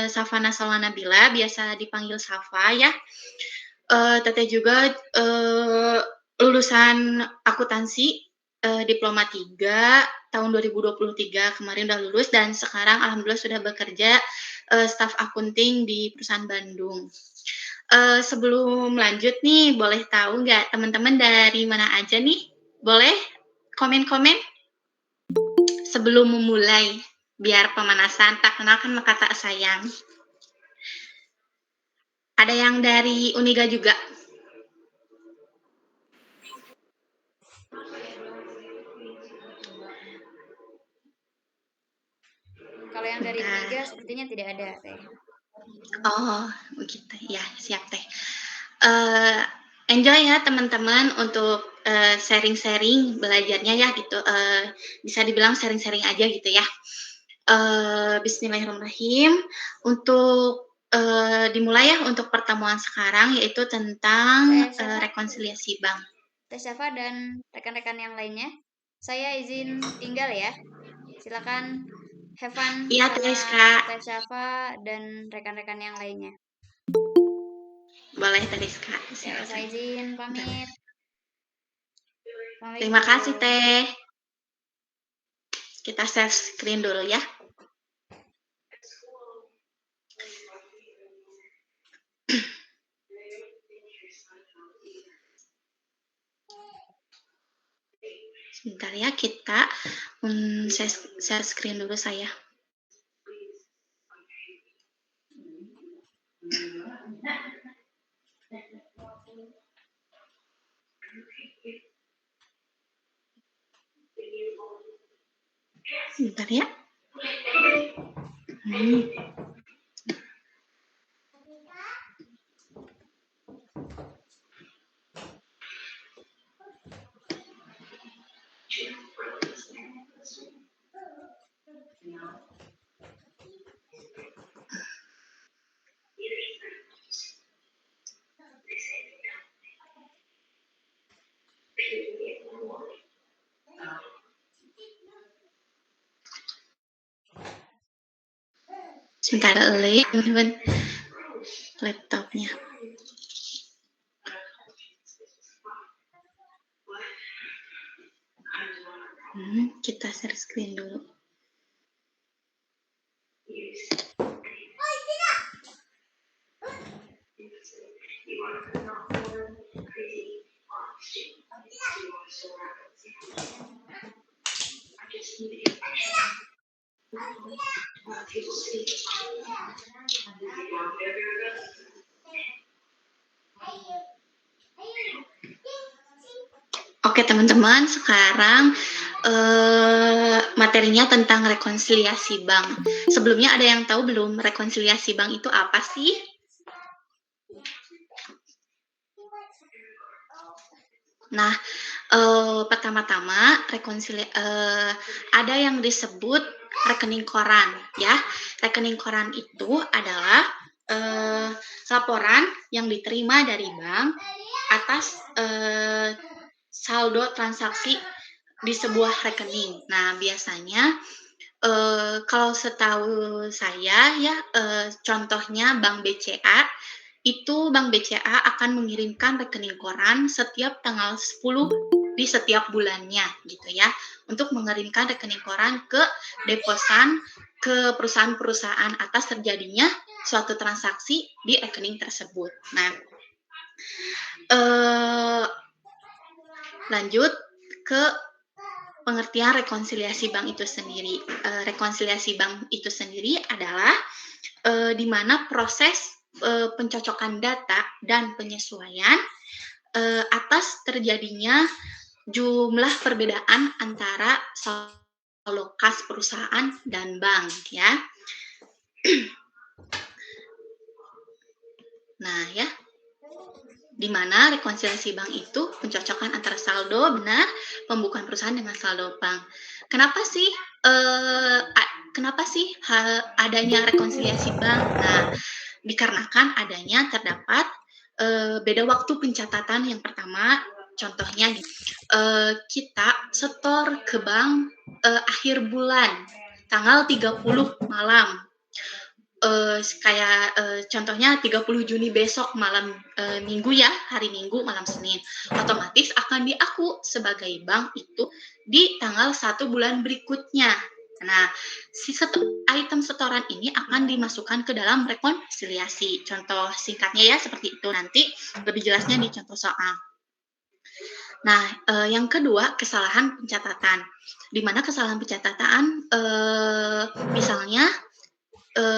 Safana Salwanabila, biasa dipanggil Safa ya. Teteh juga, lulusan akuntansi, diploma 3 tahun 2023 kemarin udah lulus dan sekarang alhamdulillah sudah bekerja, staf akunting di perusahaan Bandung. Sebelum lanjut nih, boleh tahu nggak teman-teman dari mana aja nih? Boleh komen-komen sebelum memulai, biar pemanasan, tak kenal kan maka tak sayang. Ada yang dari Uniga juga? Kalau yang dari Bentar. Uniga sepertinya tidak ada, Teh. Oh, begitu. Ya, siap, Teh. Enjoy ya teman-teman untuk, sharing-sharing belajarnya ya gitu, bisa dibilang sharing-sharing aja gitu ya. Bismillahirrahmanirrahim. Untuk, dimulai ya untuk pertemuan sekarang yaitu tentang, Teh Syafa, rekonsiliasi bank. Teh Syafa dan rekan-rekan yang lainnya, saya izin tinggal ya. Silakan have fun Iya, bersama Teh Kak. Teh Syafa dan rekan-rekan yang lainnya. Boleh Teh Kak, Ya, saya silakan. izin pamit. Terima kasih, Assalamualaikum. Teh. Kita share screen dulu ya. Sebentar ya, kita, share screen dulu saya. Sebentar ya. Sebentar dulu teman-teman, laptopnya. Kita share screen dulu. Oke teman-teman, sekarang materinya tentang rekonsiliasi bank. Sebelumnya ada yang tahu belum rekonsiliasi bank itu apa sih? Nah, pertama-tama ada yang disebut rekening koran ya. Rekening koran itu adalah laporan yang diterima dari bank atas saldo transaksi di sebuah rekening. Nah, biasanya kalau setahu saya ya, contohnya Bank BCA, itu Bank BCA akan mengirimkan rekening koran setiap tanggal 10 di setiap bulannya gitu ya, untuk mengirimkan rekening koran ke deposan ke perusahaan-perusahaan atas terjadinya suatu transaksi di rekening tersebut. Nah, lanjut ke pengertian rekonsiliasi bank itu sendiri. Rekonsiliasi bank itu sendiri adalah di mana proses pencocokan data dan penyesuaian atas terjadinya jumlah perbedaan antara saldo kas perusahaan dan bank ya. Nah ya, di mana rekonsiliasi bank itu pencocokan antara saldo benar pembukuan perusahaan dengan saldo bank. Kenapa sih adanya rekonsiliasi bank? Nah, dikarenakan adanya terdapat beda waktu pencatatan. Yang pertama, contohnya kita setor ke bank akhir bulan tanggal 30 malam. kayak, contohnya 30 Juni besok malam, Minggu ya, hari Minggu malam Senin, otomatis akan diaku sebagai bank itu di tanggal 1 bulan berikutnya. Nah, si item setoran ini akan dimasukkan ke dalam rekonsiliasi. Contoh singkatnya ya seperti itu, nanti lebih jelasnya di contoh soal. Nah, yang kedua kesalahan pencatatan. Di mana kesalahan pencatatan, misalnya,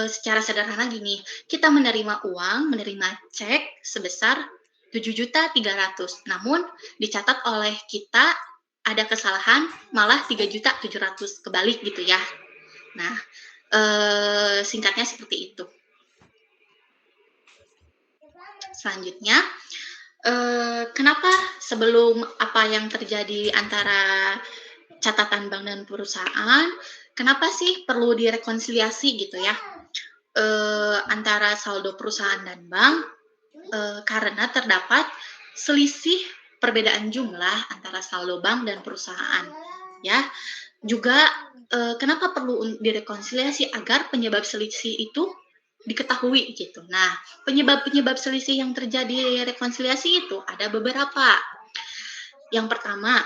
secara sederhana gini, kita menerima cek sebesar 7.300.000, namun dicatat oleh kita ada kesalahan malah 3.700.000, kebalik gitu ya. Nah, singkatnya seperti itu. Selanjutnya, kenapa sebelum apa yang terjadi antara catatan bank dan perusahaan, kenapa sih perlu direkonsiliasi gitu ya, antara saldo perusahaan dan bank? Karena terdapat selisih perbedaan jumlah antara saldo bank dan perusahaan, ya. Juga, kenapa perlu direkonsiliasi? Agar penyebab selisih itu diketahui gitu. Nah, penyebab-penyebab selisih yang terjadi rekonsiliasi itu ada beberapa. Yang pertama,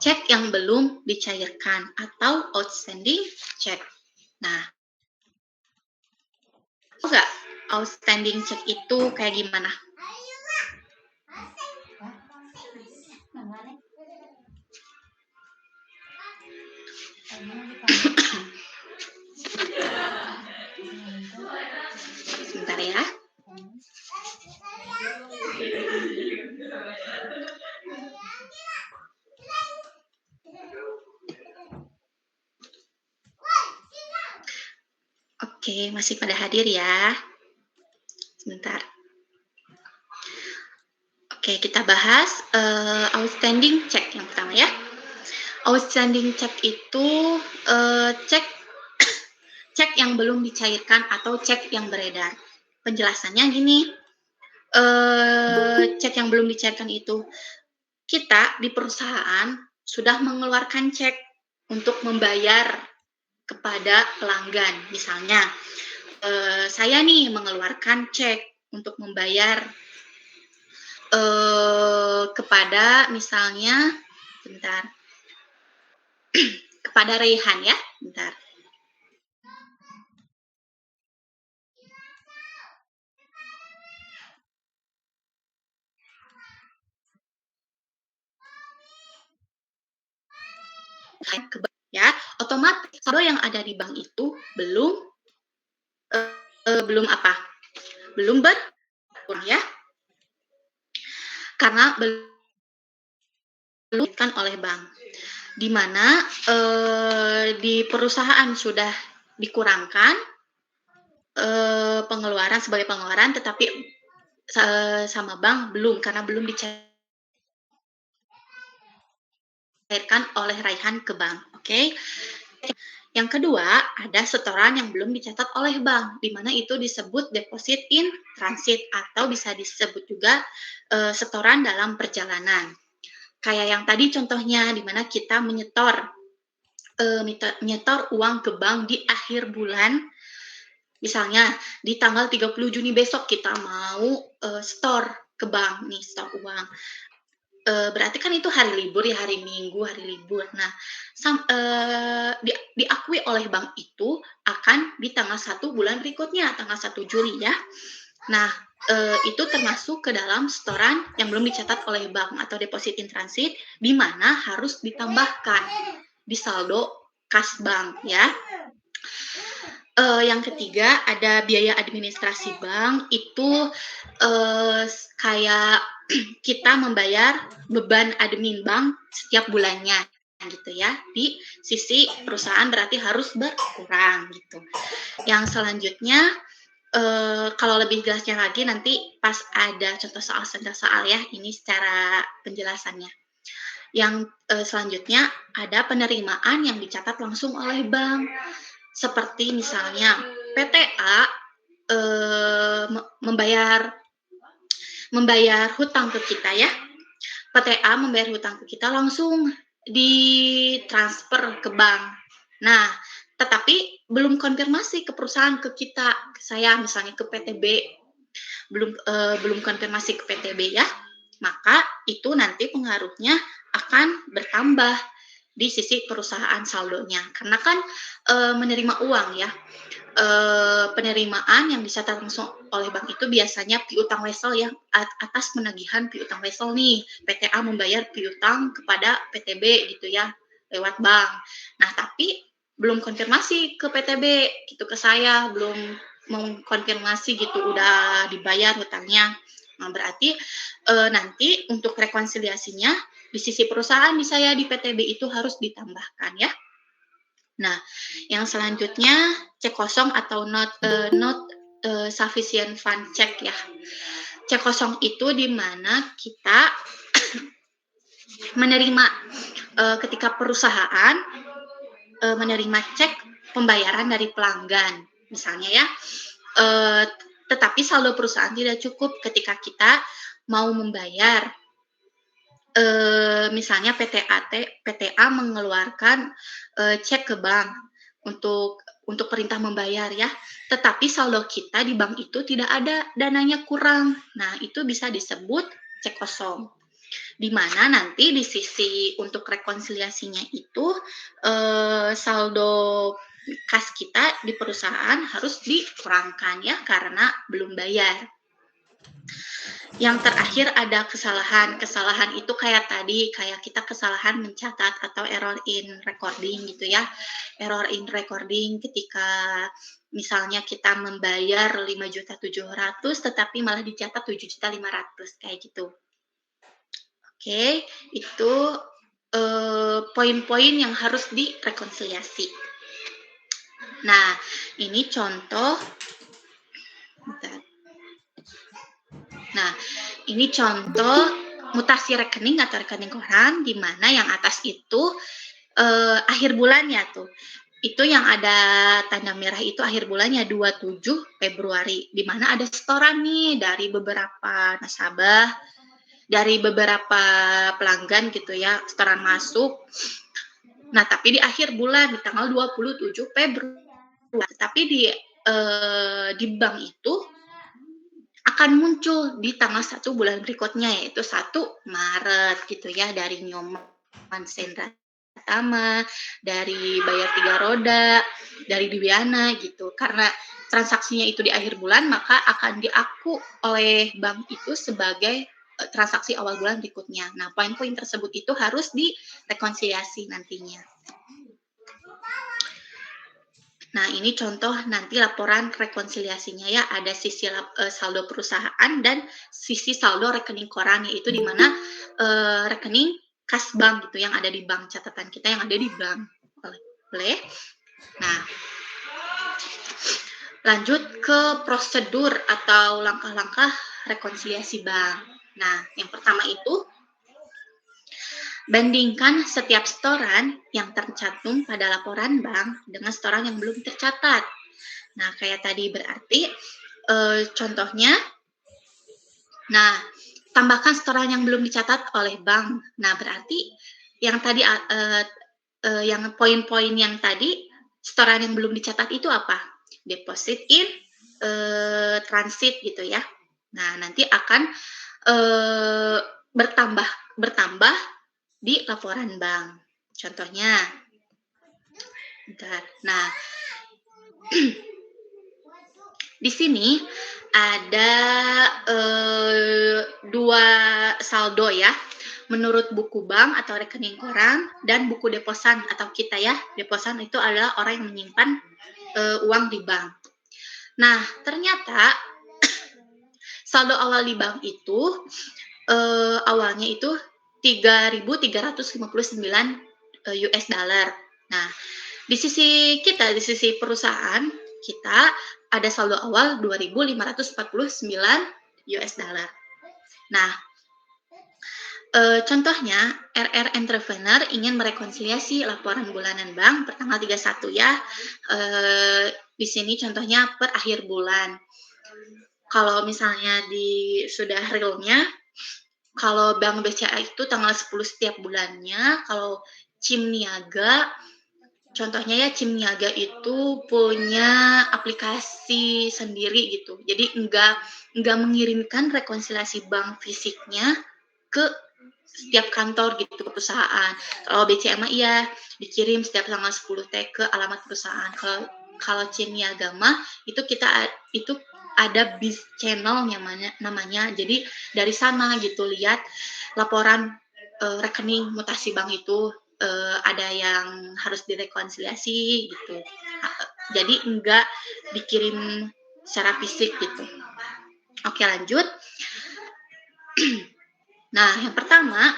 cek yang belum dicairkan atau outstanding check. Nah, tahu nggak outstanding check itu kayak gimana? Sebentar ya. Oke, masih pada hadir ya. Sebentar. Oke, kita bahas outstanding check yang pertama ya. Outstanding check itu cek yang belum dicairkan atau cek yang beredar. Penjelasannya gini, cek yang belum dicairkan itu, kita di perusahaan sudah mengeluarkan cek untuk membayar kepada pelanggan. Misalnya, saya nih mengeluarkan cek untuk membayar kepada misalnya, bentar, kepada Raihan ya, bentar. Ya, otomatis saldo yang ada di bank itu belum apa? Belum berkurang ya. Karena belum oleh bank. Di mana di perusahaan sudah dikurangkan pengeluaran sebagai pengeluaran, tetapi sama bank belum, karena belum dicairkan oleh Raihan ke bank. Oke. Yang kedua, ada setoran yang belum dicatat oleh bank, di mana itu disebut deposit in transit atau bisa disebut juga setoran dalam perjalanan. Kayak yang tadi contohnya, di mana kita menyetor uang ke bank di akhir bulan. Misalnya di tanggal 30 Juni besok kita mau store ke bank nih, store uang. Berarti kan itu hari libur ya, hari Minggu, hari libur. Nah, diakui oleh bank itu akan di tanggal 1 bulan berikutnya, tanggal 1 Juli ya. Nah, itu termasuk ke dalam setoran yang belum dicatat oleh bank atau deposit in transit, di mana harus ditambahkan di saldo kas bank ya. Yang ketiga ada biaya administrasi bank, itu kayak kita membayar beban admin bank setiap bulannya gitu ya. Di sisi perusahaan berarti harus berkurang gitu. Yang selanjutnya kalau lebih jelasnya lagi nanti pas ada contoh soal ya, ini secara penjelasannya. Yang selanjutnya ada penerimaan yang dicatat langsung oleh bank. Seperti misalnya PTA membayar hutang ke kita ya. PTA membayar hutang ke kita langsung ditransfer ke bank. Nah, tetapi belum konfirmasi ke perusahaan, ke kita, ke saya misalnya ke PTB, belum konfirmasi ke PTB ya, maka itu nanti pengaruhnya akan bertambah di sisi perusahaan saldonya. Karena kan, menerima uang ya, penerimaan yang dicatat langsung oleh bank itu biasanya piutang wesel ya, atas penagihan piutang wesel nih, PTA membayar piutang kepada PTB gitu ya, lewat bank. Nah, tapi belum konfirmasi ke PTB gitu, ke saya, belum mengkonfirmasi gitu udah dibayar hutangnya. Nah, berarti, nanti untuk rekonsiliasinya di sisi perusahaan di saya di PTB itu harus ditambahkan ya. Nah, yang selanjutnya cek kosong atau not sufficient fund check ya. Cek kosong itu di mana kita menerima, ketika perusahaan, menerima cek pembayaran dari pelanggan, misalnya ya, eee, tetapi saldo perusahaan tidak cukup ketika kita mau membayar, misalnya PTA mengeluarkan, cek ke bank untuk perintah membayar ya, tetapi saldo kita di bank itu tidak ada, dananya kurang. Nah, itu bisa disebut cek kosong. Di mana nanti di sisi untuk rekonsiliasinya itu, saldo kas kita di perusahaan harus dikurangkan ya, karena belum bayar. Yang terakhir ada kesalahan. Kesalahan itu kayak tadi, kayak kita kesalahan mencatat atau error in recording gitu ya. Error in recording ketika misalnya kita membayar 5.700.000 tetapi malah dicatat 7.500.000 kayak gitu. Oke, itu, poin-poin yang harus direkonsiliasi. Nah, ini contoh bentar. Nah, ini contoh mutasi rekening atau rekening koran, di mana yang atas itu, akhir bulannya tuh. Itu yang ada tanda merah itu akhir bulannya 27 Februari, di mana ada setoran nih dari beberapa nasabah, dari beberapa pelanggan gitu ya, setoran masuk. Nah, tapi di akhir bulan, di tanggal 27 Februari, tapi di bank itu akan muncul di tanggal 1 bulan berikutnya, yaitu 1 Maret gitu ya, dari Nyoman Sendra Pratama, dari Bayar Tiga Roda, dari Diwiana gitu. Karena transaksinya itu di akhir bulan, maka akan diaku oleh bank itu sebagai transaksi awal bulan berikutnya. Nah, poin-poin tersebut itu harus direkonsiliasi nantinya. Nah, ini contoh nanti laporan rekonsiliasinya ya, ada sisi saldo perusahaan dan sisi saldo rekening koran, yaitu di mana rekening kas bank gitu yang ada di bank, catatan kita yang ada di bank. Boleh? Nah, lanjut ke prosedur atau langkah-langkah rekonsiliasi bank. Nah, yang pertama itu bandingkan setiap setoran yang tercantum pada laporan bank dengan setoran yang belum tercatat. Nah, kayak tadi berarti, contohnya, nah, tambahkan setoran yang belum dicatat oleh bank. Nah, berarti yang tadi, yang poin-poin yang tadi, setoran yang belum dicatat itu apa? Deposit in, transit gitu ya. Nah, nanti akan, bertambah bertambah di laporan bank. Contohnya, bentar. Nah, di sini ada, 2 saldo ya, menurut buku bank atau rekening koran dan buku deposan atau kita ya, deposan itu adalah orang yang menyimpan, uang di bank. Nah, ternyata saldo awal di bank itu, awalnya itu 3.359 US dollar. Nah, di sisi kita, di sisi perusahaan kita ada saldo awal 2.549 US dollar. Nah, contohnya RR Entrepreneur ingin merekonsiliasi laporan bulanan bank pertanggal 31 ya. Di sini contohnya per akhir bulan. Kalau misalnya sudah realnya, kalau Bank BCA itu tanggal 10 setiap bulannya, kalau CIM Niaga Contohnya ya Cim Niaga itu punya aplikasi sendiri gitu. Jadi enggak mengirimkan rekonsiliasi bank fisiknya ke setiap kantor gitu ke perusahaan. Kalau BCA mah iya dikirim setiap tanggal 10 T ke alamat perusahaan. Kalau kalau Cim Niaga mah itu ada bis channel yang namanya. Jadi dari sana gitu lihat laporan rekening mutasi bank itu ada yang harus direkonsiliasi gitu. Jadi enggak dikirim secara fisik gitu. Oke, lanjut. Nah, yang pertama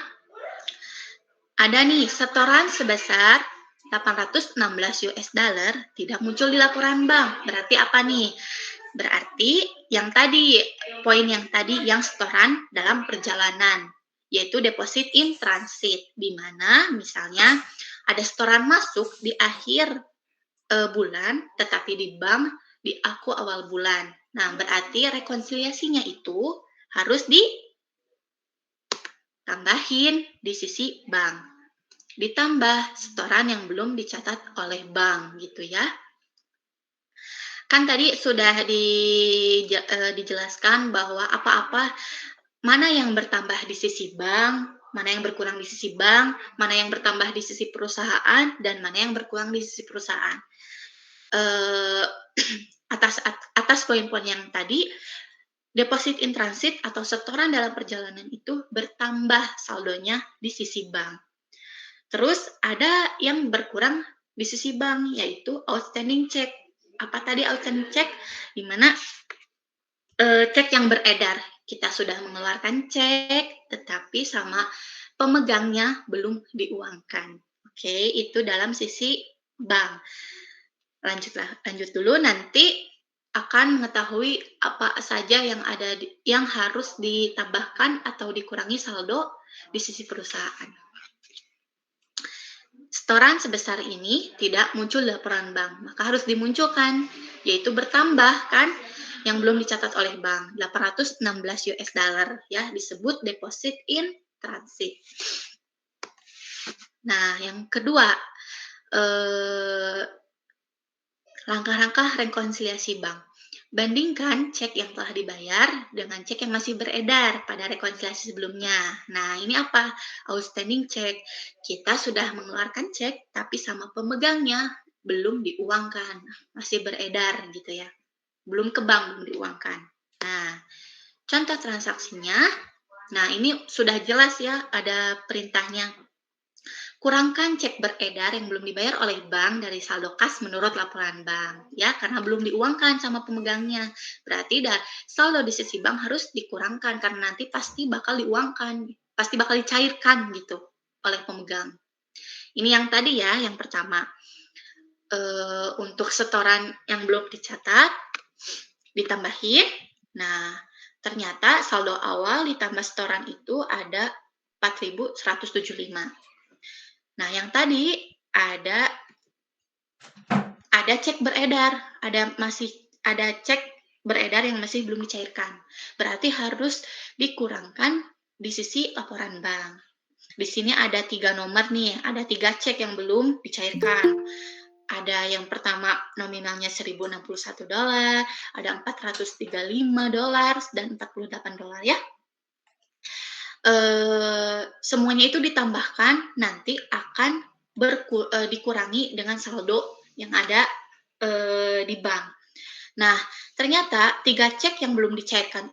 ada nih setoran sebesar 816 US dollar tidak muncul di laporan bank. Berarti apa nih? Berarti yang tadi, poin yang tadi yang setoran dalam perjalanan, yaitu deposit in transit, di mana misalnya ada setoran masuk di akhir bulan, tetapi di bank di aku awal bulan. Nah, berarti rekonsiliasinya itu harus ditambahin di sisi bank. Ditambah setoran yang belum dicatat oleh bank gitu ya. Kan tadi sudah dijelaskan bahwa apa-apa mana yang bertambah di sisi bank, mana yang berkurang di sisi bank, mana yang bertambah di sisi perusahaan, dan mana yang berkurang di sisi perusahaan. Eh, atas poin-poin yang tadi, deposit in transit atau setoran dalam perjalanan itu bertambah saldonya di sisi bank. Terus ada yang berkurang di sisi bank, yaitu outstanding check. Apa tadi outstanding check? Di mana cek yang beredar. Kita sudah mengeluarkan cek, tetapi sama pemegangnya belum diuangkan. Oke, itu dalam sisi bank. Lanjut dulu, nanti akan mengetahui apa saja yang harus ditambahkan atau dikurangi saldo di sisi perusahaan. Setoran sebesar ini tidak muncul laporan bank, maka harus dimunculkan, yaitu bertambah kan yang belum dicatat oleh bank, 816 US dollar ya, disebut deposit in transit. Nah, yang kedua, langkah-langkah rekonsiliasi bank. Bandingkan cek yang telah dibayar dengan cek yang masih beredar pada rekonsiliasi sebelumnya. Nah, ini apa? Outstanding check. Kita sudah mengeluarkan cek, tapi sama pemegangnya belum diuangkan. Masih beredar gitu ya. Belum ke bank, belum diuangkan. Nah, contoh transaksinya. Nah, ini sudah jelas ya, ada perintahnya. Kurangkan cek beredar yang belum dibayar oleh bank dari saldo kas menurut laporan bank, ya, karena belum diuangkan sama pemegangnya. Berarti saldo di sisi bank harus dikurangkan karena nanti pasti bakal diuangkan, pasti bakal dicairkan gitu oleh pemegang. Ini yang tadi ya, yang pertama. Untuk setoran yang belum dicatat, ditambahin. Nah, ternyata saldo awal ditambah setoran itu ada 4.175. Nah, yang tadi ada cek beredar, ada cek beredar yang masih belum dicairkan. Berarti harus dikurangkan di sisi laporan bank. Di sini ada 3 nomor nih, ada 3 cek yang belum dicairkan. Ada yang pertama nominalnya $1.061, ada $435 dan $48 ya. Semuanya itu ditambahkan nanti akan dikurangi dengan saldo yang ada di bank. Nah, ternyata 3 cek yang belum dicairkan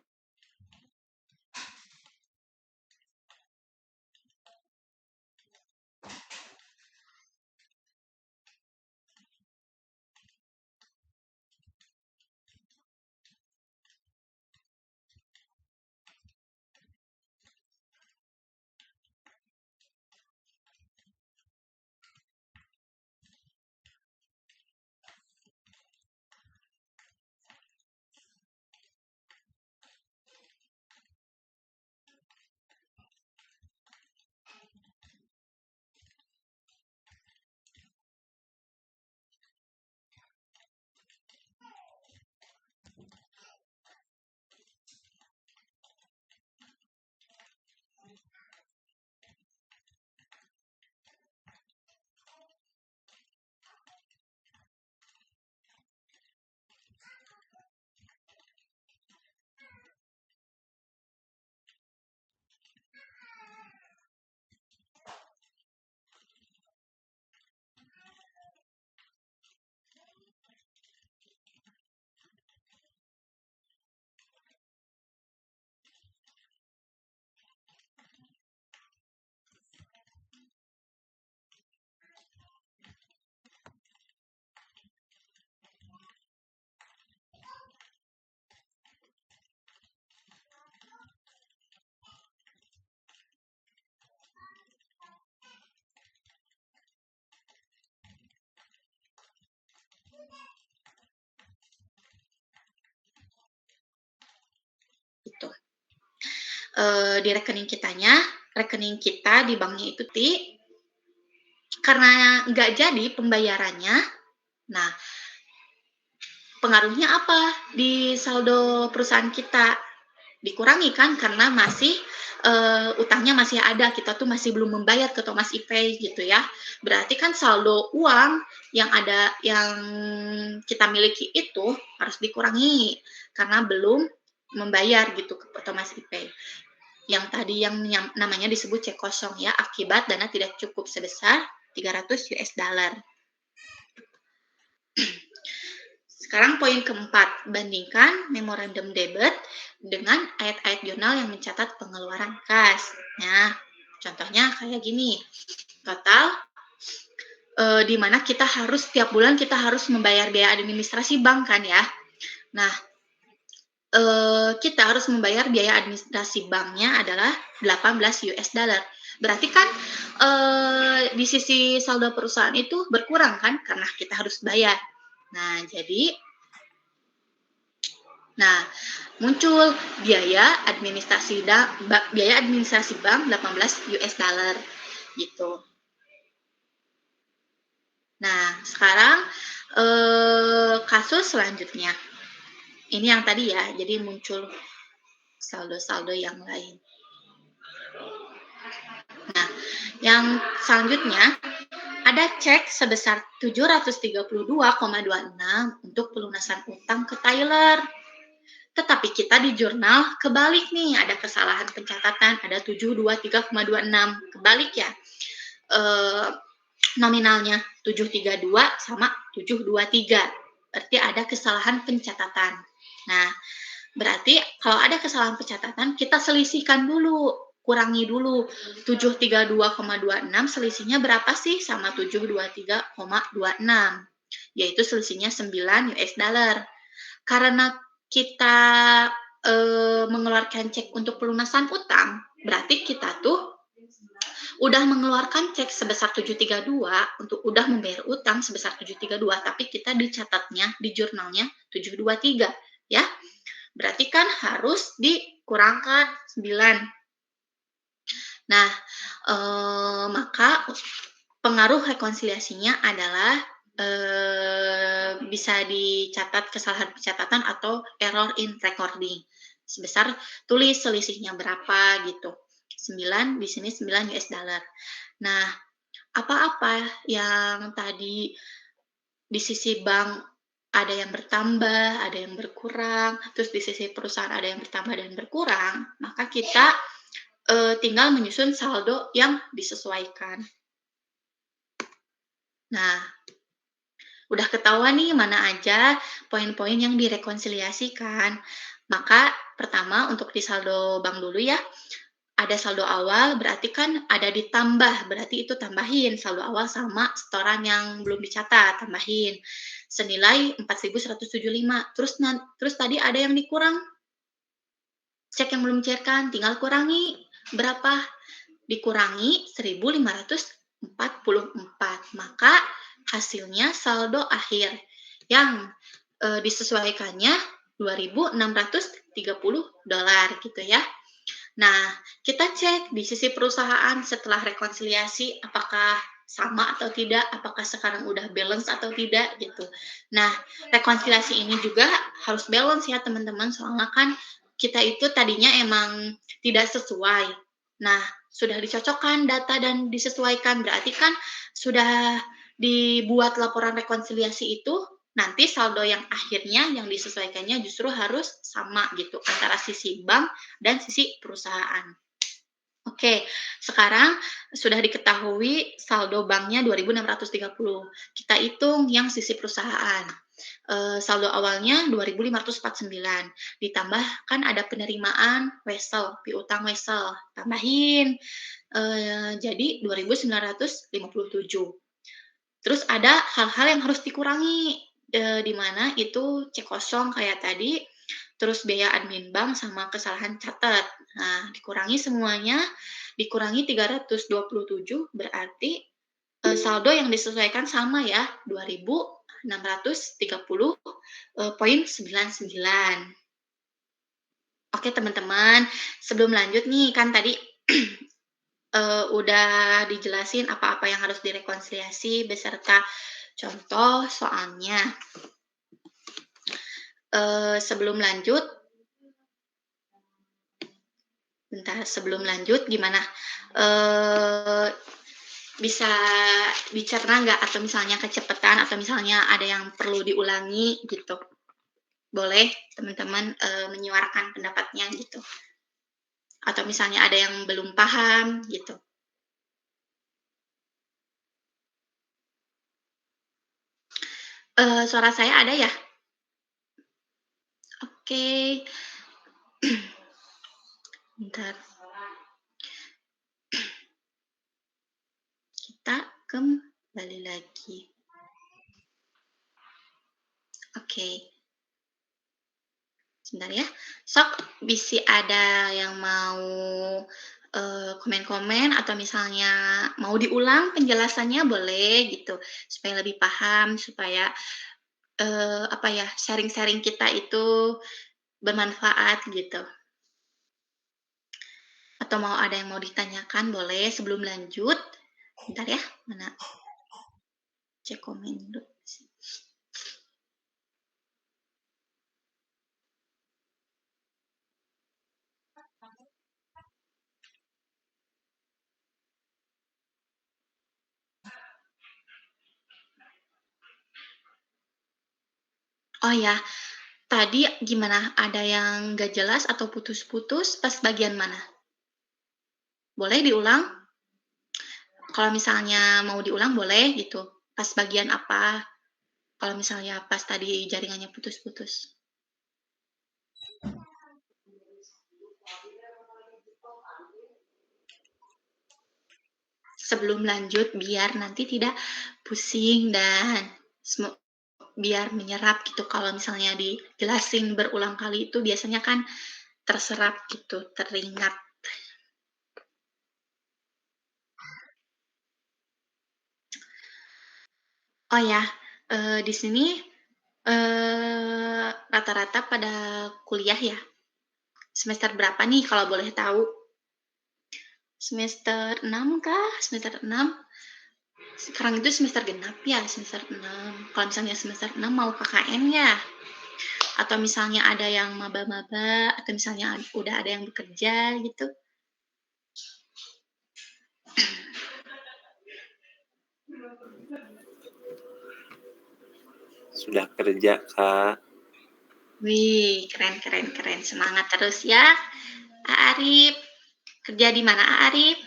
di rekening kitanya, rekening kita di banknya itu karena nggak jadi pembayarannya, nah pengaruhnya apa di saldo perusahaan kita? Dikurangi kan karena masih, utangnya masih ada, kita tuh masih belum membayar ke Thomas E-Pay gitu ya. Berarti kan saldo uang yang ada yang kita miliki itu harus dikurangi karena belum membayar gitu ke Thomas E-Pay. Yang tadi yang namanya disebut cek kosong ya, akibat dana tidak cukup sebesar $300. Sekarang poin keempat, bandingkan memorandum debit dengan ayat-ayat jurnal yang mencatat pengeluaran kas. Nah, contohnya kayak gini, total di mana kita harus tiap bulan kita harus membayar biaya administrasi bank kan ya. Nah, kita harus membayar biaya administrasi banknya adalah $18. Berarti kan di sisi saldo perusahaan itu berkurang kan karena kita harus bayar. Nah, muncul biaya administrasi bank $18 gitu. Nah, sekarang kasus selanjutnya. Ini yang tadi ya, jadi muncul saldo-saldo yang lain. Nah, yang selanjutnya ada cek sebesar 732,26 untuk pelunasan utang ke Tyler. Tetapi kita di jurnal kebalik nih, ada kesalahan pencatatan, ada 723,26, kebalik ya. Nominalnya 732 sama 723. Berarti ada kesalahan pencatatan. Nah, berarti kalau ada kesalahan pencatatan, kita selisihkan dulu, kurangi dulu. 732,26 selisihnya berapa sih sama 723,26? Yaitu selisihnya $9. Karena kita mengeluarkan cek untuk pelunasan utang, berarti kita tuh udah mengeluarkan cek sebesar 732 untuk udah membayar utang sebesar 732, tapi kita dicatatnya di jurnalnya 723 ya. Berarti kan harus dikurangkan 9. Nah, maka pengaruh rekonsiliasinya adalah bisa dicatat kesalahan pencatatan atau error in recording. Sebesar tulis selisihnya berapa gitu. 9 di sini $9. Nah, apa-apa yang tadi di sisi bank ada yang bertambah, ada yang berkurang, terus di sisi perusahaan ada yang bertambah dan berkurang, maka kita tinggal menyusun saldo yang disesuaikan. Nah, udah ketahuan nih mana aja poin-poin yang direkonsiliasikan. Maka pertama untuk di saldo bank dulu ya, ada saldo awal berarti kan ada ditambah, berarti itu tambahin saldo awal sama setoran yang belum dicatat, tambahin senilai 4.175. Terus tadi ada yang dikurang, cek yang belum dicairkan, tinggal kurangi berapa? Dikurangi 1.544. Maka hasilnya saldo akhir yang disesuaikannya $2.630 gitu ya. Nah, kita cek di sisi perusahaan setelah rekonsiliasi apakah sama atau tidak, apakah sekarang udah balance atau tidak gitu. Nah, rekonsiliasi ini juga harus balance ya teman-teman, soalnya kan kita itu tadinya emang tidak sesuai. Nah, sudah dicocokkan data dan disesuaikan, berarti kan sudah dibuat laporan rekonsiliasi itu, nanti saldo yang akhirnya yang disesuaikannya justru harus sama gitu antara sisi bank dan sisi perusahaan. Oke, sekarang sudah diketahui saldo banknya 2.630. Kita hitung yang sisi perusahaan. Saldo awalnya 2.549, ditambah kan ada penerimaan wesel, piutang wesel, tambahin jadi 2.957. Terus ada hal-hal yang harus dikurangi, di mana itu cek kosong kayak tadi, terus biaya admin bank sama kesalahan catat. Nah, dikurangi semuanya, dikurangi 327 berarti, saldo yang disesuaikan sama ya, 2.630,99. Oke teman-teman, sebelum lanjut nih kan tadi, udah dijelasin apa-apa yang harus direkonsiliasi beserta contoh soalnya. Sebelum lanjut bentar, sebelum lanjut gimana, eee, bisa dicerna nggak atau misalnya kecepatan atau misalnya ada yang perlu diulangi gitu? Boleh teman-teman, menyuarakan pendapatnya gitu, atau misalnya ada yang belum paham gitu. Suara saya ada ya? Oke, bentar, kita kembali lagi. Oke, sebentar ya. Sok, bisi ada yang mau, komen-komen atau misalnya mau diulang penjelasannya boleh gitu, supaya lebih paham, supaya, apa ya, sharing-sharing kita itu bermanfaat gitu. Atau mau ada yang mau ditanyakan boleh sebelum lanjut. Bentar ya, mana cek komen dulu. Oh ya, tadi gimana? Ada yang nggak jelas atau putus-putus pas bagian mana? Boleh diulang? Kalau misalnya mau diulang boleh gitu. Pas bagian apa? Kalau misalnya pas tadi jaringannya putus-putus. Sebelum lanjut biar nanti tidak pusing dan biar menyerap gitu. Kalau misalnya dijelasin berulang kali itu biasanya kan terserap gitu, teringat. Oh ya, di sini, rata-rata pada kuliah ya? Semester berapa nih kalau boleh tahu? Semester 6 kah? Semester 6? Sekarang itu semester genap ya, semester 6. Kalau misalnya semester 6 mau KKN ya? Atau misalnya ada yang maba-maba, atau misalnya udah ada yang bekerja gitu? Sudah kerja, Kak. Wih, keren keren keren, semangat terus ya, Arif. Kerja di mana Arif?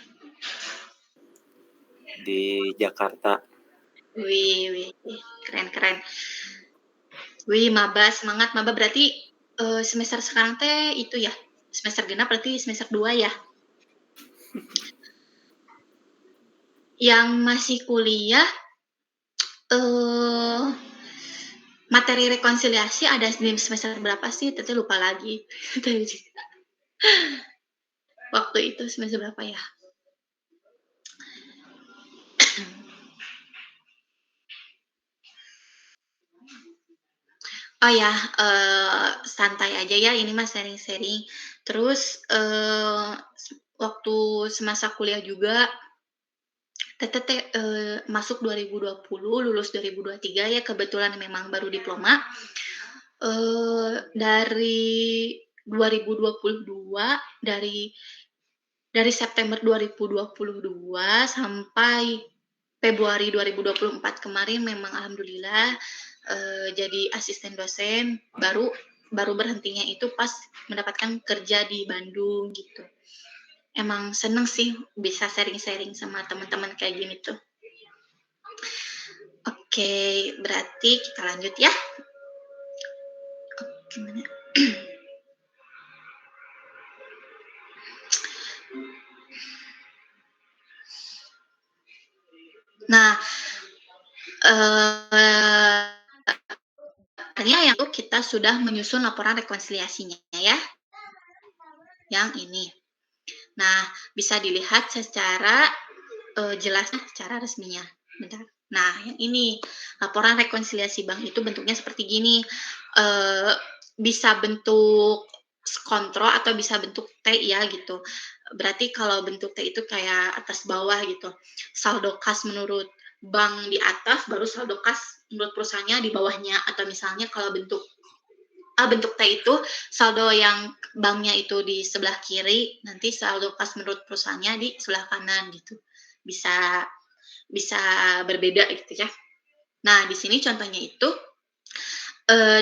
Di Jakarta. Wih wih wih, keren keren. Wih, maba, semangat maba berarti, semester sekarang teh itu ya, semester genap berarti semester 2 ya? Yang masih kuliah, eee, materi rekonsiliasi ada di semester berapa sih? Teteh lupa lagi. Waktu itu semester berapa ya? Oh ya, santai aja ya, ini mah sharing-sharing. Terus, waktu semasa kuliah juga, Teteh teh, masuk 2020, lulus 2023 ya, kebetulan memang baru diploma. Dari 2022, dari September 2022 sampai Februari 2024 kemarin memang alhamdulillah, jadi asisten dosen, baru baru berhentinya itu pas mendapatkan kerja di Bandung gitu. Emang seneng sih bisa sharing-sharing sama teman-teman kayak gini tuh. Oke, berarti kita lanjut ya. Gimana? Nah, eee, tadinya yang tuh kita sudah menyusun laporan rekonsiliasinya ya, yang ini. Nah, bisa dilihat secara, jelas secara resminya. Bentar. Nah, yang ini, laporan rekonsiliasi bank itu bentuknya seperti gini, eee, bisa bentuk kontrol atau bisa bentuk T ya gitu. Berarti kalau bentuk T itu kayak atas bawah gitu. Saldo kas menurut bank di atas, baru saldo kas menurut perusahaannya di bawahnya. Atau misalnya kalau bentuk T itu saldo yang banknya itu di sebelah kiri, nanti saldo kas menurut perusahaannya di sebelah kanan gitu. Bisa bisa berbeda gitu ya. Nah, di sini contohnya itu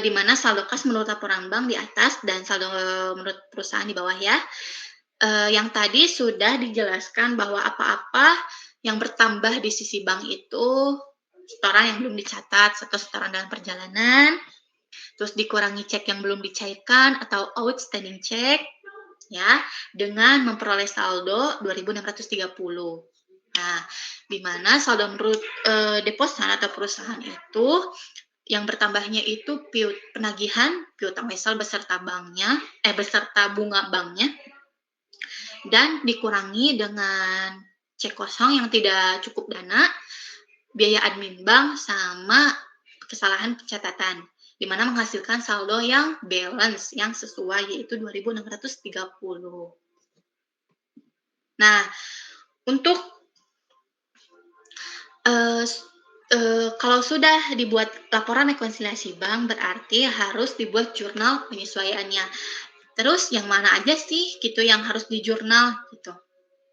di mana saldo kas menurut laporan bank di atas dan saldo menurut perusahaan di bawah ya. Yang tadi sudah dijelaskan bahwa apa-apa yang bertambah di sisi bank itu setoran yang belum dicatat atau setoran dalam perjalanan, terus dikurangi cek yang belum dicairkan atau outstanding check, ya, dengan memperoleh saldo 2.630. Nah, di mana saldo menurut deposan atau perusahaan itu yang bertambahnya itu penagihan piutang wesel beserta beserta bunga banknya, dan dikurangi dengan cek kosong yang tidak cukup dana, biaya admin bank, sama kesalahan pencatatan, di mana menghasilkan saldo yang balance yang sesuai yaitu 2.630. Nah, untuk kalau sudah dibuat laporan rekonsiliasi bank, berarti harus dibuat jurnal penyesuaiannya. Terus yang mana aja sih gitu yang harus di jurnal gitu.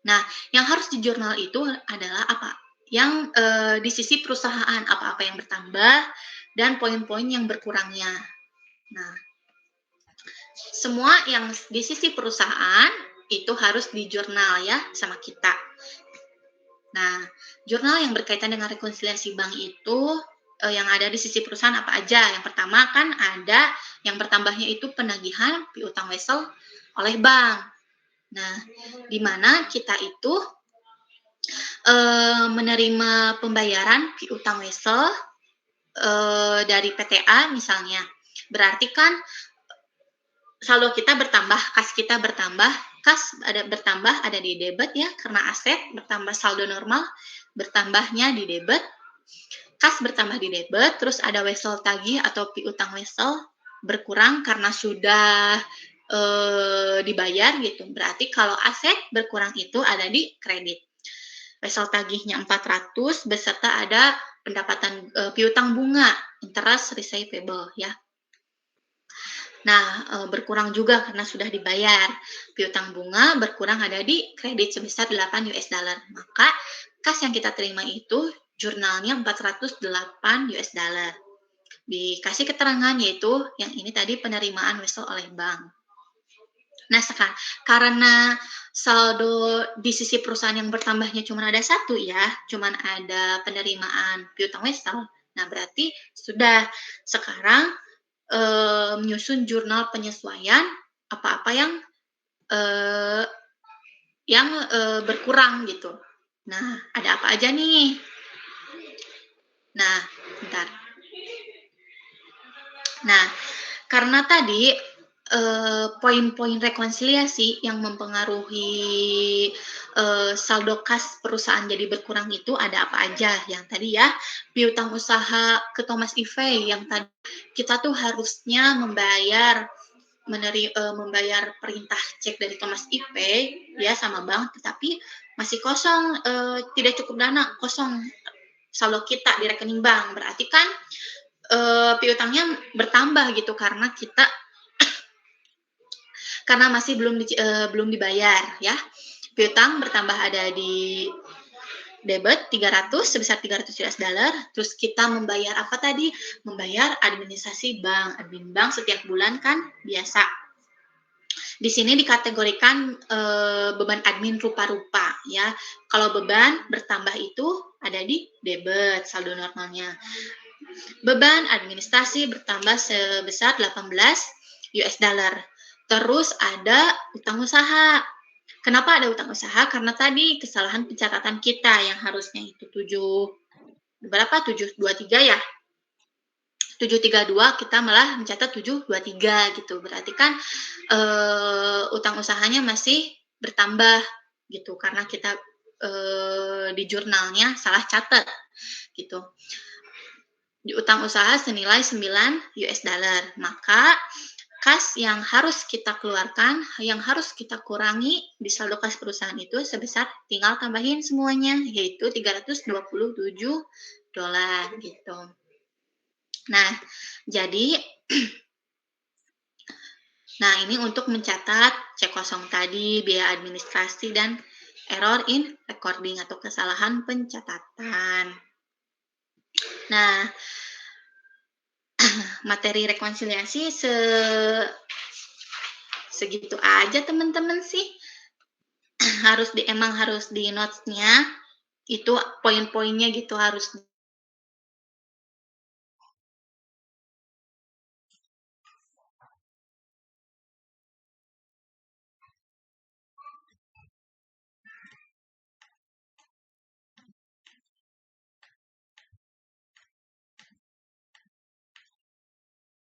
Nah, yang harus di jurnal itu adalah apa? Yang di sisi perusahaan, apa-apa yang bertambah dan poin-poin yang berkurangnya. Nah, semua yang di sisi perusahaan itu harus di jurnal ya sama kita. Nah, jurnal yang berkaitan dengan rekonsiliasi bank itu yang ada di sisi perusahaan apa aja? Yang pertama kan ada yang bertambahnya itu penagihan piutang wesel oleh bank. Nah, di mana kita itu menerima pembayaran piutang wesel dari PTA misalnya. Berarti kan saldo kita bertambah, kas kita bertambah, kas bertambah ada di debit ya, karena aset bertambah saldo normal, bertambahnya di debit, kas bertambah di debit, terus ada wesel tagih atau piutang wesel berkurang karena sudah dibayar gitu. Berarti kalau aset berkurang itu ada di kredit. Wesel tagihnya 400 beserta ada pendapatan piutang bunga, interest receivable ya. Nah, berkurang juga karena sudah dibayar. Piutang bunga berkurang ada di kredit sebesar 8 US dollar. Maka kas yang kita terima itu jurnalnya 408 US dollar. Dikasih keterangan yaitu yang ini tadi penerimaan wesel oleh bank. Nah, sekarang karena saldo di sisi perusahaan yang bertambahnya cuma ada satu ya, cuma ada penerimaan piutang wesel. Nah, berarti sudah sekarang menyusun jurnal penyesuaian apa-apa yang berkurang gitu. Nah, ada apa aja nih? Nah, bentar. Nah, karena tadi poin-poin rekonsiliasi yang mempengaruhi saldo kas perusahaan jadi berkurang itu ada apa aja? Yang tadi ya, piutang usaha ke Thomas Ivey yang tadi kita tuh harusnya membayar perintah cek dari Thomas Ivey ya sama bank, tetapi masih kosong, tidak cukup dana, kosong saldo kita di rekening bank. Berarti kan piutangnya bertambah gitu karena masih belum dibayar ya. Piutang bertambah ada di debit 300 sebesar 300 US dollar. Terus kita membayar apa tadi? Membayar administrasi bank. Admin bank setiap bulan kan biasa. Di sini dikategorikan beban admin rupa-rupa ya. Kalau beban bertambah itu ada di debit saldo normalnya. Beban administrasi bertambah sebesar 18 US dollar. Terus ada utang usaha. Kenapa ada utang usaha? Karena tadi kesalahan pencatatan kita yang harusnya itu 723 ya. 732 kita malah mencatat 723 gitu. Berarti kan utang usahanya masih bertambah gitu karena kita di jurnalnya salah catat gitu. Di utang usaha senilai 9 US dollar. Maka kas yang harus kita keluarkan, yang harus kita kurangi di saldo kas perusahaan itu sebesar tinggal tambahin semuanya, yaitu $327 gitu. Nah, jadi nah ini untuk mencatat cek kosong tadi, biaya administrasi, dan error in recording atau kesalahan pencatatan. Nah, materi rekonsiliasi segitu aja teman-teman sih. Emang harus di notes-nya itu poin-poinnya gitu harus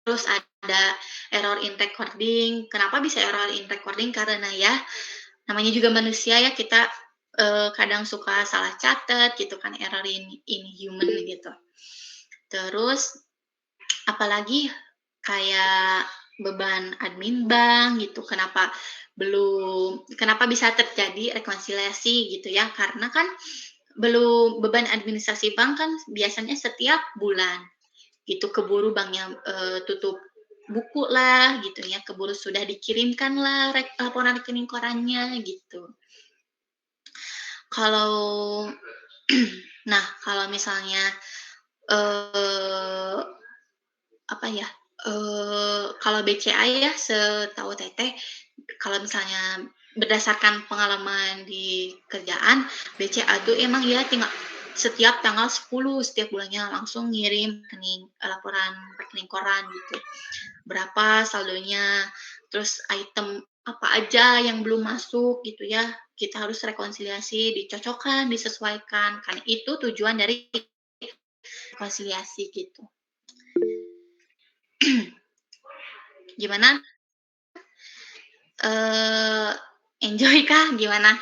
terus ada error in recording. Kenapa bisa error in recording? Karena ya namanya juga manusia ya, kita kadang suka salah catat gitu kan, error in human gitu. Terus apalagi kayak beban admin bank gitu, kenapa bisa terjadi rekonsiliasi gitu ya, karena kan beban administrasi bank kan biasanya setiap bulan gitu, keburu banknya tutup buku lah gitu ya, keburu sudah dikirimkan lah laporan rekening korannya gitu. Kalau nah kalau misalnya apa ya, kalau BCA ya setahu Teteh, kalau misalnya berdasarkan pengalaman di kerjaan, BCA tuh emang ya tinggal setiap tanggal 10 setiap bulannya langsung ngirim laporan rekening koran gitu. Berapa saldonya, terus item apa aja yang belum masuk gitu ya, kita harus rekonsiliasi, dicocokkan, disesuaikan, kan itu tujuan dari rekonsiliasi gitu. Gimana? Enjoy kah? Gimana?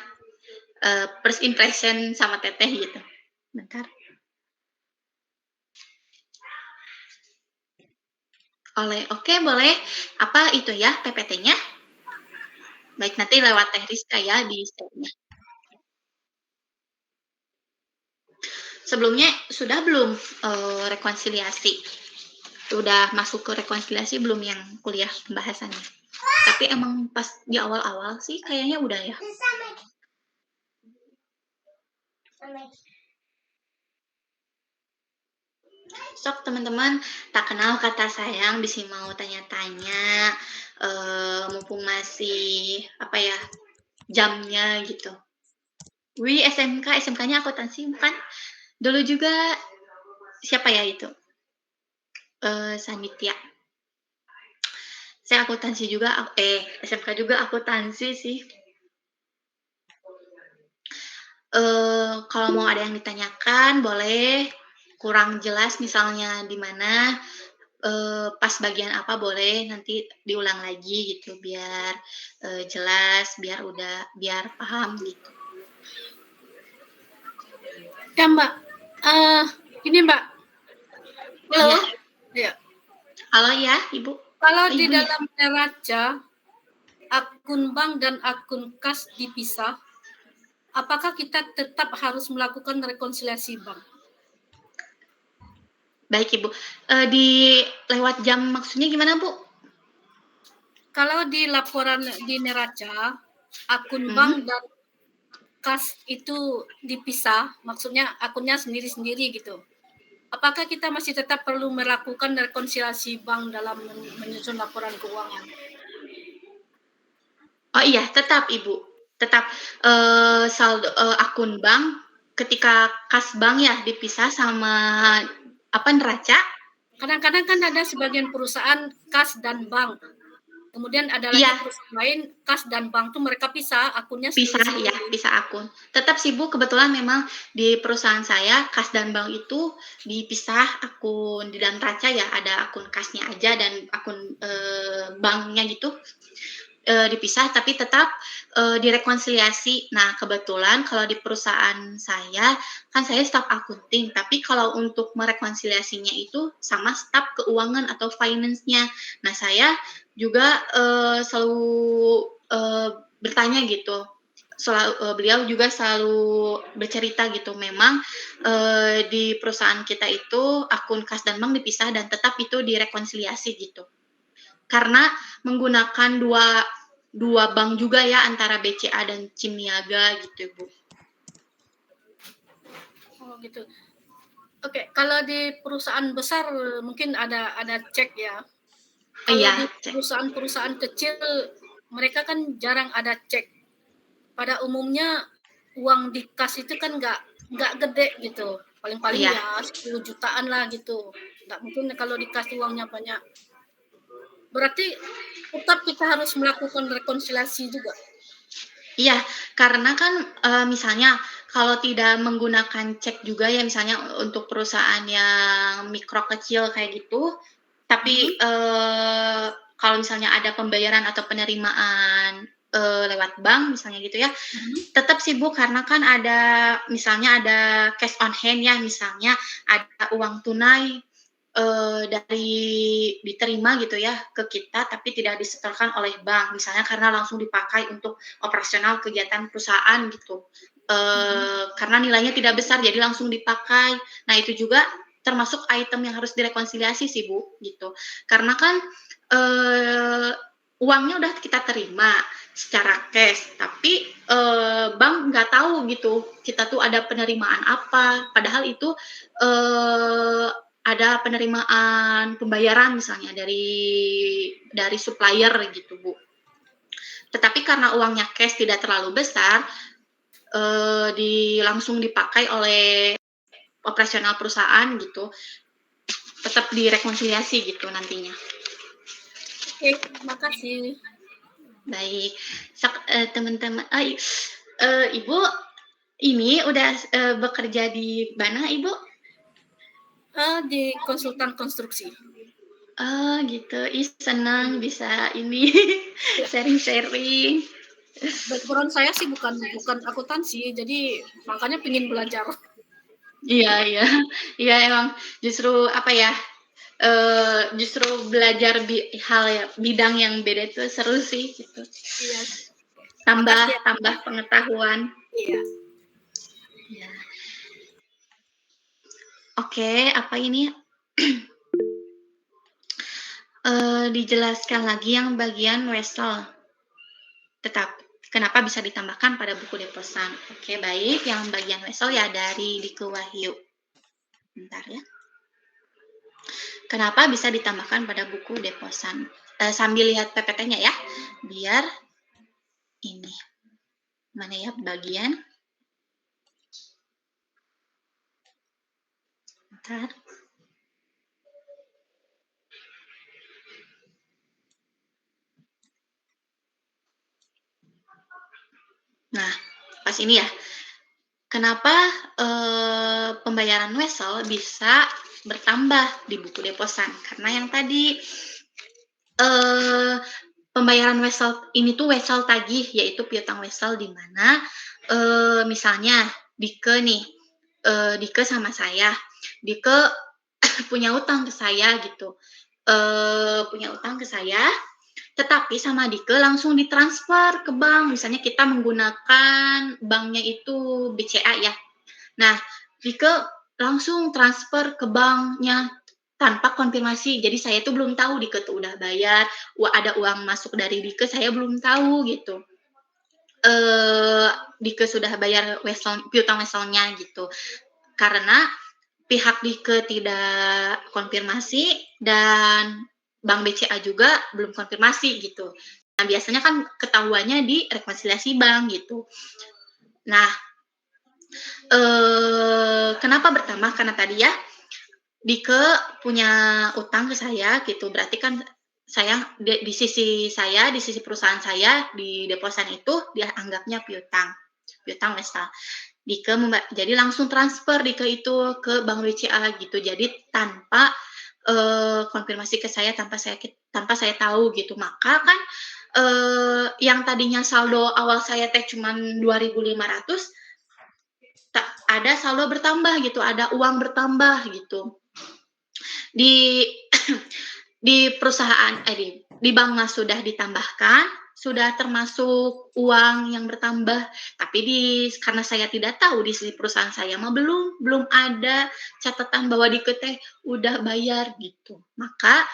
First impression sama Teteh gitu. Bentar. Oke, boleh. Apa itu ya PPT-nya? Baik, nanti lewat Teh Rizka ya di share-nya. Sebelumnya sudah belum rekonsiliasi? Udah masuk ke rekonsiliasi belum yang kuliah pembahasannya? Tapi emang pas di awal-awal sih kayaknya udah ya. Sok teman-teman, tak kenal kata sayang, bisa mau tanya-tanya, mumpung masih apa ya jamnya gitu. Wih, SMK-nya akuntansi kan? Dulu juga siapa ya itu? Sanitya. Saya akuntansi juga, SMK juga akuntansi sih. Kalau mau ada yang ditanyakan boleh, kurang jelas misalnya di mana, pas bagian apa boleh nanti diulang lagi gitu biar jelas, biar paham gitu. Ya Mbak, ini Mbak. Halo. Ya. Halo ya Ibu. Kalau di dalam neraca akun bank dan akun kas dipisah, apakah kita tetap harus melakukan rekonsiliasi bank? Baik Ibu, di lewat jam maksudnya gimana Bu? Kalau di laporan di neraca, akun bank dan kas itu dipisah, maksudnya akunnya sendiri-sendiri gitu. Apakah kita masih tetap perlu melakukan rekonsiliasi bank dalam menyusun laporan keuangan? Oh iya, tetap Ibu. Tetap saldo akun bank ketika kas bank ya dipisah sama neraca. Kadang-kadang kan ada sebagian perusahaan kas dan bank. Kemudian ada lagi perusahaan lain, kas dan bank tuh mereka pisah akunnya sendiri-sendiri. Pisah ya, pisah akun. Tetap sih Bu, kebetulan memang di perusahaan saya kas dan bank itu dipisah akun. Di dalam neraca ya ada akun kasnya aja dan akun banknya gitu. dipisah tapi tetap, direkonsiliasi. Nah, kebetulan kalau di perusahaan saya, kan saya staf akunting, tapi kalau untuk merekonsiliasinya itu sama staf keuangan atau finance-nya. Nah, saya juga, selalu, bertanya gitu, beliau juga selalu bercerita gitu, memang, di perusahaan kita itu akun kas dan bank dipisah dan tetap itu direkonsiliasi gitu. Karena menggunakan dua bank juga ya antara BCA dan Cimniaga gitu, Bu. Oh gitu. Oke, kalau di perusahaan besar mungkin ada cek ya. Kalau Iya, di cek. perusahaan-perusahaan kecil mereka kan jarang ada cek. Pada umumnya uang di kas itu kan nggak gede gitu. Paling-paling Iya. ya 10 jutaan lah gitu. Nggak mungkin kalau di kas uangnya banyak. Berarti tetap kita harus melakukan rekonsiliasi juga. Iya, karena kan, misalnya kalau tidak menggunakan cek juga ya, misalnya untuk perusahaan yang mikro kecil kayak gitu, tapi, kalau misalnya ada pembayaran atau penerimaan, lewat bank misalnya gitu ya, tetap sih Bu, karena kan misalnya ada cash on hand ya, misalnya ada uang tunai, diterima gitu ya ke kita, tapi tidak disetorkan oleh bank, misalnya karena langsung dipakai untuk operasional kegiatan perusahaan gitu. Karena nilainya tidak besar, jadi langsung dipakai. Nah, itu juga termasuk item yang harus direkonsiliasi sih, Bu, gitu. Karena kan, uangnya udah kita terima secara cash, tapi, bank nggak tahu gitu, kita tuh ada penerimaan apa, padahal itu, ada penerimaan pembayaran misalnya dari supplier gitu, Bu. Tetapi karena uangnya cash tidak terlalu besar, langsung dipakai oleh operasional perusahaan gitu, tetap direkonsiliasi gitu nantinya. Oke, terima kasih. Baik, teman-teman, Ibu ini udah bekerja di mana, Ibu? Di konsultan konstruksi. Oh gitu, senang bisa ini sharing-sharing. Background saya sih bukan akuntansi, jadi makanya pengen belajar. Iya iya, iya emang justru apa ya, justru belajar hal ya bidang yang beda itu seru sih gitu. Iya. Tambah Makasih ya. tambah pengetahuan. Iya. Iya. Oke, apa ini? Dijelaskan lagi yang bagian wesel. Kenapa bisa ditambahkan pada buku deposan? Oke, baik. Yang bagian wesel ya dari Dike Wahyu. Bentar ya. Kenapa bisa ditambahkan pada buku deposan? Sambil lihat PPT-nya ya, biar ini. Mana ya bagian? Bentar. Nah, pas ini ya. Kenapa pembayaran wesel bisa bertambah di buku deposan? Karena yang tadi pembayaran wesel ini tuh wesel tagih, yaitu piutang wesel di mana misalnya Dike sama saya, Dike punya utang ke saya gitu, punya utang ke saya, tetapi sama Dike langsung ditransfer ke bank, misalnya kita menggunakan banknya itu BCA ya. Nah, Dike langsung transfer ke banknya tanpa konfirmasi. Jadi saya tuh belum tahu Dike tuh udah bayar, ada uang masuk dari Dike, saya belum tahu gitu. Dike sudah bayar piutang weselnya gitu. Karena pihak Dike tidak konfirmasi dan Bank BCA juga belum konfirmasi gitu. Nah, biasanya kan ketahuannya di rekonsiliasi bank gitu. Nah, kenapa bertambah? Karena tadi ya, Dike punya utang ke saya gitu, berarti kan saya di sisi saya, di sisi perusahaan saya, di deposan itu dia anggapnya piutang wesel. Dike jadi langsung transfer Dike itu ke Bank BCA gitu, jadi tanpa konfirmasi ke saya tanpa saya tahu gitu. Maka kan, yang tadinya saldo awal saya teh cuman 2.500, ada saldo bertambah gitu, ada uang bertambah gitu. Di di perusahaan di bank mah sudah ditambahkan, sudah termasuk uang yang bertambah, tapi karena saya tidak tahu di perusahaan saya mah belum ada catatan bahwa dikeut teh udah bayar gitu. Maka,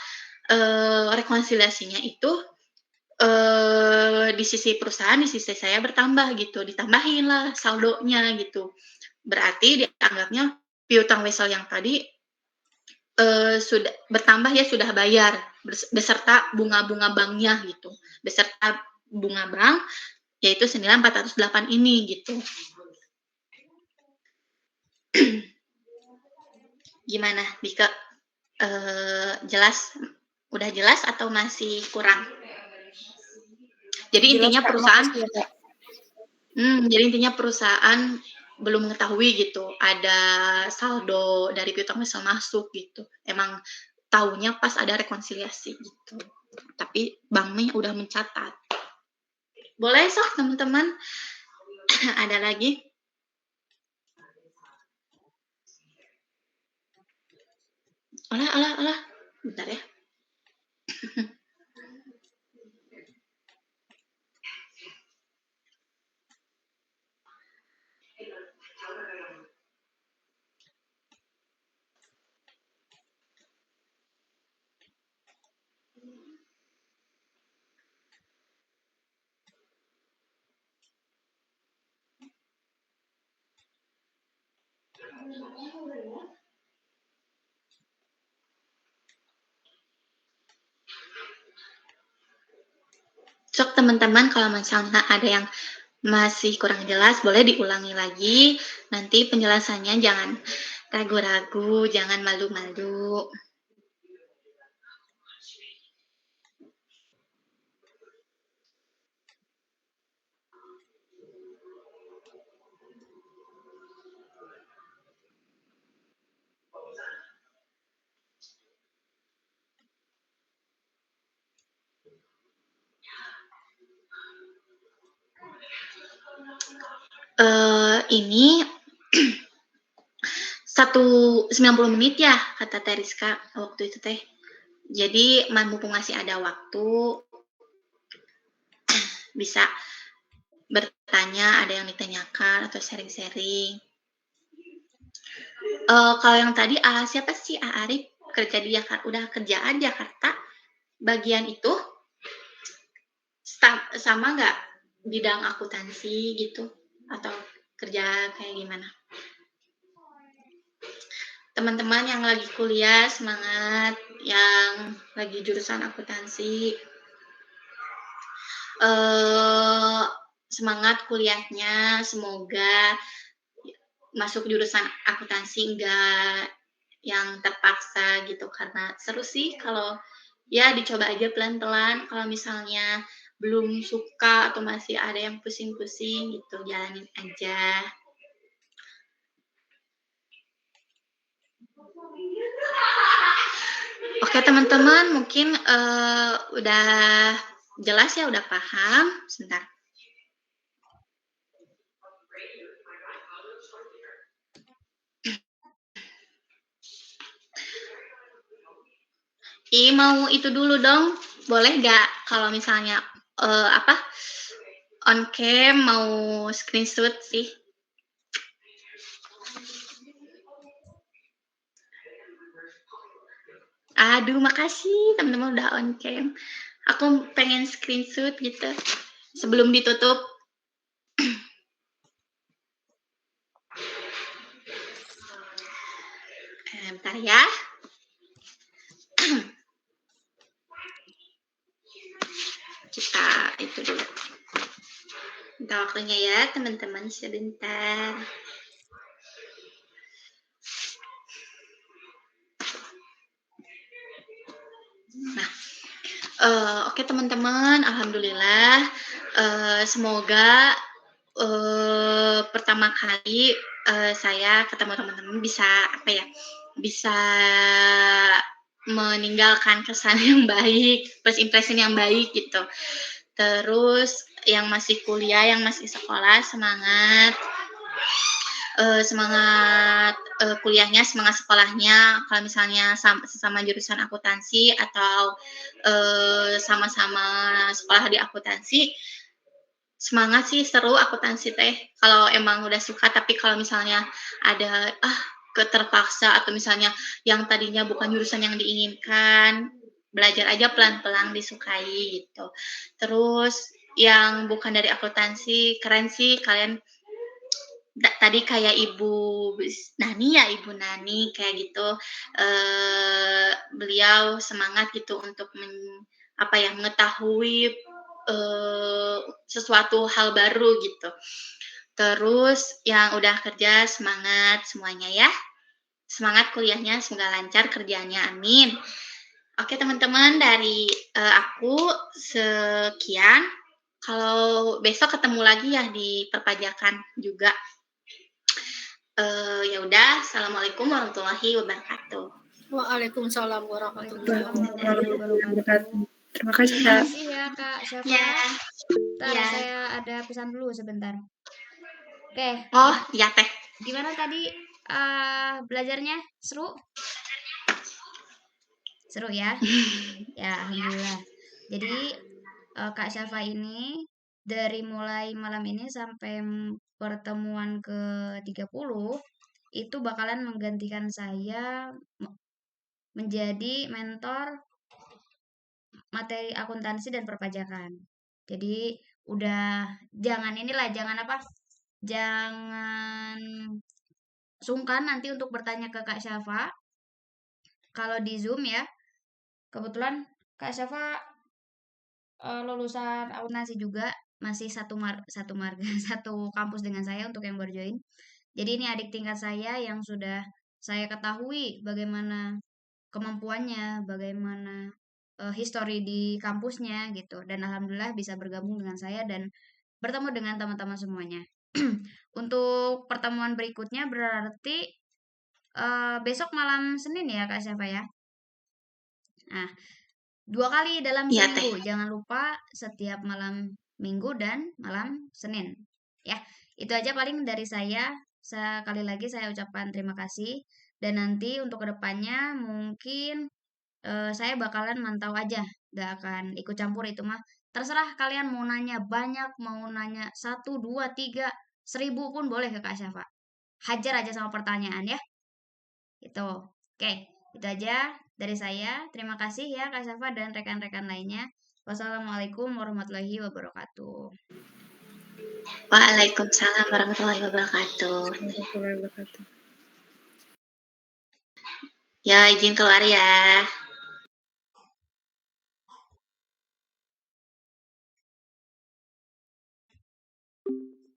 rekonsiliasinya itu, di sisi perusahaan, di sisi saya bertambah gitu, ditambahinlah saldonya gitu. Berarti dianggapnya piutang wesel yang tadi sudah bertambah ya, sudah bayar beserta bunga-bunga banknya gitu, beserta bunga bank, yaitu senilai 408 ini gitu. Gimana Dika? Jelas? Udah jelas atau masih kurang? Jadi intinya perusahaan jadi intinya perusahaan belum mengetahui gitu, ada saldo dari piutang wesel masuk gitu. Emang taunya pas ada rekonsiliasi gitu. Tapi banknya udah mencatat. Boleh sok teman-teman? Ada lagi? Alah. Bentar ya. Sok teman-teman kalau misalnya ada yang masih kurang jelas boleh diulangi lagi, nanti penjelasannya jangan ragu-ragu, jangan malu-malu. Ini 90 menit ya kata Teh Rizka waktu itu teh. Jadi mumpung masih ada waktu bisa bertanya, ada yang ditanyakan atau sharing-sharing. Kalau yang tadi siapa sih Arif kerja di Jakarta, udah kerjaan Jakarta bagian itu sama nggak bidang akuntansi gitu atau kerja kayak gimana? Teman-teman yang lagi kuliah semangat, yang lagi jurusan akuntansi semangat kuliahnya, semoga masuk jurusan akuntansi enggak yang terpaksa gitu, karena seru sih kalau ya dicoba aja pelan-pelan, kalau misalnya belum suka atau masih ada yang pusing-pusing gitu, jalanin aja. Oke teman-teman, mungkin udah jelas ya, udah paham. Sebentar. Mau itu dulu dong, boleh nggak kalau misalnya on cam mau screenshot sih? Aduh, makasih teman-teman udah on cam. Aku pengen screenshot gitu sebelum ditutup. Bentar ya. Kita itu dulu. Minta waktunya ya teman-teman sebentar. Nah, oke teman-teman, alhamdulillah semoga pertama kali saya ketemu teman-teman bisa bisa meninggalkan kesan yang baik, first impression yang baik gitu. Terus yang masih kuliah, yang masih sekolah semangat, kuliahnya, semangat sekolahnya. Kalau misalnya sesama jurusan akuntansi atau sama-sama sekolah di akuntansi, semangat sih, seru akuntansi teh kalau emang udah suka. Tapi kalau misalnya ada keterpaksa atau misalnya yang tadinya bukan jurusan yang diinginkan, belajar aja pelan-pelan disukai gitu. Terus yang bukan dari akuntansi, keren sih kalian tadi kayak Ibu Ibu Nani kayak gitu, beliau semangat gitu untuk mengetahui sesuatu hal baru gitu. Terus yang udah kerja semangat semuanya ya. Semangat kuliahnya, semoga lancar kerjanya, amin. Oke teman-teman, dari aku sekian. Kalau besok ketemu lagi ya di perpajakan juga. Ya udah, assalamualaikum warahmatullahi wabarakatuh. Waalaikumsalam warahmatullahi wabarakatuh. Terima kasih, Terima Kak. kasih ya Kak Syafa. Ya. Bentar, Ya. saya ada pesan dulu sebentar. Oke. Oh, ya teh. Gimana tadi belajarnya? Seru? Seru ya? Ya, alhamdulillah. Jadi Kak Syafa ini dari mulai malam ini sampai pertemuan ke-30 itu bakalan menggantikan saya menjadi mentor materi akuntansi dan perpajakan. Jadi udah jangan sungkan nanti untuk bertanya ke Kak Syafa. Kalau di Zoom ya, kebetulan Kak Syafa lulusan akuntansi juga, masih satu marga, satu kampus dengan saya untuk yang baru join. Jadi ini adik tingkat saya yang sudah saya ketahui bagaimana kemampuannya, bagaimana histori di kampusnya gitu. Dan alhamdulillah bisa bergabung dengan saya dan bertemu dengan teman-teman semuanya. Untuk pertemuan berikutnya berarti besok malam Senin ya Kak Syafa ya. Nah, 2 kali dalam seminggu. Jangan lupa setiap malam Minggu dan malam Senin. Ya, itu aja paling dari saya. Sekali lagi saya ucapkan terima kasih. Dan nanti untuk kedepannya mungkin saya bakalan mantau aja. Gak akan ikut campur itu mah. Terserah kalian mau nanya banyak, mau nanya 1, 2, 3, 1000 pun boleh ke Kak Syafa. Hajar aja sama pertanyaan ya. Itu. Oke, itu aja dari saya. Terima kasih ya Kak Syafa dan rekan-rekan lainnya. Wassalamualaikum warahmatullahi wabarakatuh. Waalaikumsalam warahmatullahi wabarakatuh. Ya, izin keluar ya.